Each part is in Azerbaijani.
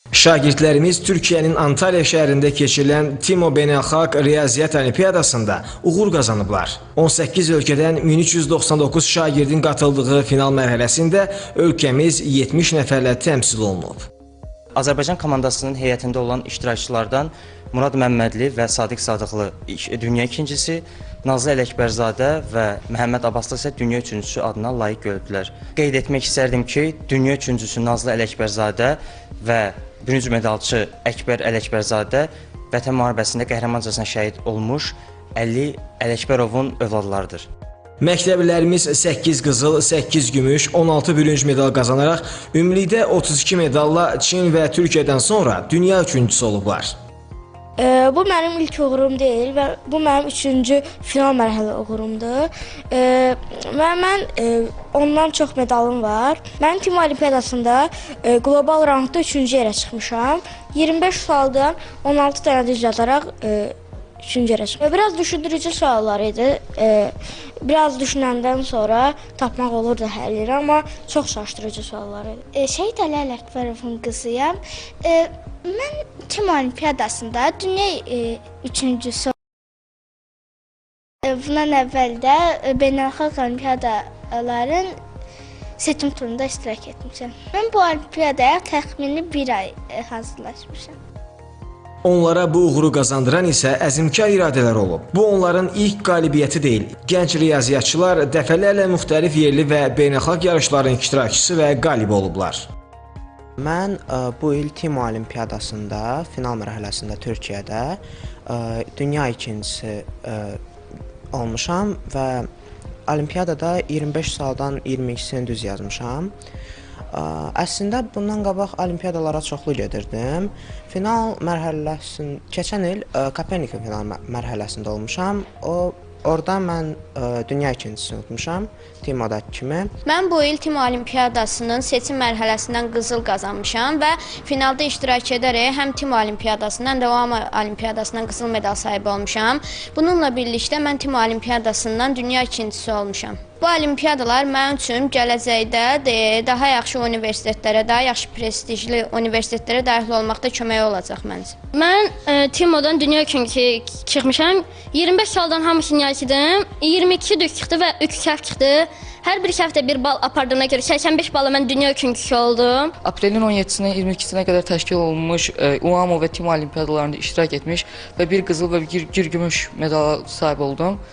Şagirdlərimiz Türkiyənin Antalya şəhərində keçirilən TİMO Beynəlxalq Riyaziyyat Olimpiyadasında uğur qazanıblar. 18 ölkədən 1399 şagirdin qatıldığı final mərhələsində ölkəmiz 70 nəfərlə təmsil olunub. Azərbaycan komandasının heyətində olan iştirakçılardan Murad Məmmədli və Sadiq Sadıqlı dünya ikincisi, Nazlı Ələkbərzadə və Məhəmməd Abbaslı isə dünya üçüncüsü adına layiq görüldülər. Qeyd etmək istərdim ki, dünya üçüncüsü Nazlı Ələkbərzadə və bürünc medalçı Əkbər Ələkbərzadə Vətən müharibəsində qəhrəmancasına şəhid olmuş Əli Ələkbərovun övladlarıdır. Məktəblilərimiz 8 qızıl, 8 gümüş, 16 bürünc medal qazanaraq ümumilikdə 32 medalla Çin və Türkiyədən sonra dünya üçüncüsü olublar. Bu mənim ilk uğurum deyil və bu mənim üçüncü final mərhələ uğurumdur. Mən ondan çox medalım var. Mən TİMO Olimpiyadasında qlobal rangda 3-cü yerə çıxmışam. 25 sualdan 16 dənə düz yazaraq 3-cü yerə çıxmışam. Biraz düşündürücü suallar idi. Biraz düşünəndən sonra tapmaq olurdu həlləri, amma çox çaşdırıcı suallar idi. Şəhid Əli Ələkbərovun qızıyam. Mən TİMO Olimpiyadasında dünya üçüncüsü. Bundan əvvəl də beynəlxalq olimpiyadaların seçim turunda iştirak etmişəm. Mən bu olimpiyadaya təxmini bir ay hazırlaşmışam. Onlara bu uğuru qazandıran isə əzmkar iradələr olub. Bu onların ilk qalibiyyəti deyil. Gənc riyaziyyatçılar dəfələrlə müxtəlif yerli və beynəlxalq yarışların iştirakçısı və qalibi olublar. Mən bu il TİMO Olimpiyadasında final mərhələsində Türkiyədə dünya ikincisi olmuşam və olimpiyadada 25 sualdan 22-sini düz yazmışam. Əslində bundan qabaq olimpiyadalara çoxlu gedirdim. Final mərhələsində keçən il Kopernikin final mərhələsində olmuşam. Orada mən dünya ikincisini tutmuşam, TİMO-dakı kimi. Mən bu il TİMO Olimpiyadasının seçim mərhələsindən qızıl qazanmışam və finalda iştirak edərək həm TİMO Olimpiyadasından, həm də OAM Olimpiyadasından qızıl medal sahibi olmuşam. Bununla birlikdə mən TİMO Olimpiyadasından dünya ikincisi olmuşam. Bu olimpiyadalar mənim üçün gələcəkdə daha yaxşı universitetlərə, daha yaxşı prestijli universitetlərə daxil olmaqda kömək olacaq məncə. Mən TİMO-dan dünya ikincisi çıxmışam. 25 sualdan hamısını yazdım. 22 düz çıxdı və 3 səhv çıxdı. Hər bir səhvdə bir bal apardığına görə 85 balla mən dünya ikincisi oldum. Aprelin 17-sinə 22-sinə qədər təşkil olunmuş UAMO və TİMO olimpiyadalarında iştirak etmiş və bir qızıl və bir gümüş medala sahib oldum.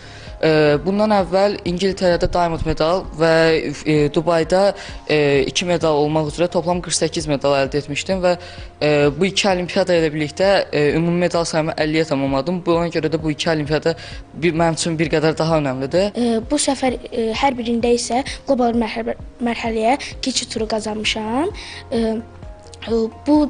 Bundan əvvəl İngiltərədə diamond medal və Dubayda 2 medal olmaq üzrə toplam 48 medal əldə etmişdim və bu iki olimpiyada ilə birlikdə ümumi medal sayımı 50-yə tamamladım. Buna görə də bu iki olimpiyada mənim üçün bir qədər daha önəmlidir. Bu səfər hər birində isə qlobal mərhələyə keçid turu qazanmışam. Bu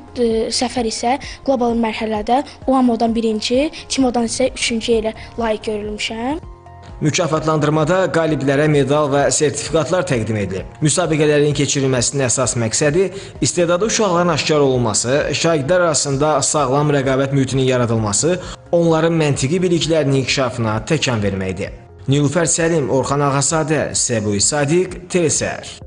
səfər isə qlobal mərhələdə OAMO-dan birinci, TİMO-dan isə üçüncü yerə layiq görülmüşəm. Mükafatlandırmada qaliblərə medal və sertifikatlar təqdim edilib. Müsabiqələrin keçirilməsinin əsas məqsədi istedadlı uşaqların aşkar olunması, şagirdlər arasında sağlam rəqabət mühitinin yaradılması, onların məntiqi biliklərinin inkişafına təkan verməkdir. Nilüfər Səlim, Orxan Ağazadə, Səbuhi Sadiq, TSR.